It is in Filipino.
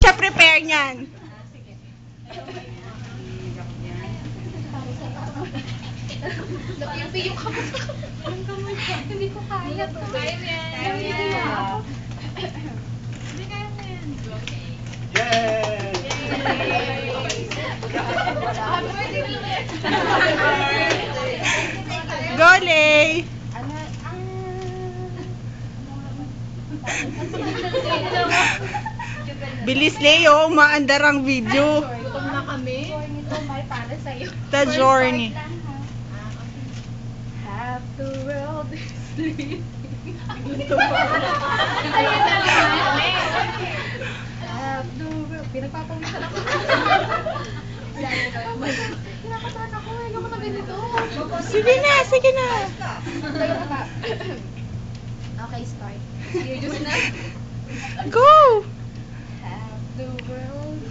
siya prepare niyan. Napiyo ka pa. Hindi ko kaya to. Kaya mo yan. Kaya mo yan. Hindi kaya mo yan. Yay! Happy birthday to you. Go, Lay! Bilis, Leo. Maandar ang video. Gutom na kami. Ito may para sa'yo. The journey. Half the world is sleeping. Half the world. Pinagpapawisan ako. Pinakataan ako. Ayoko na ganito. Sige na, sige na. Okay, start. Serious na? Go! Half the world.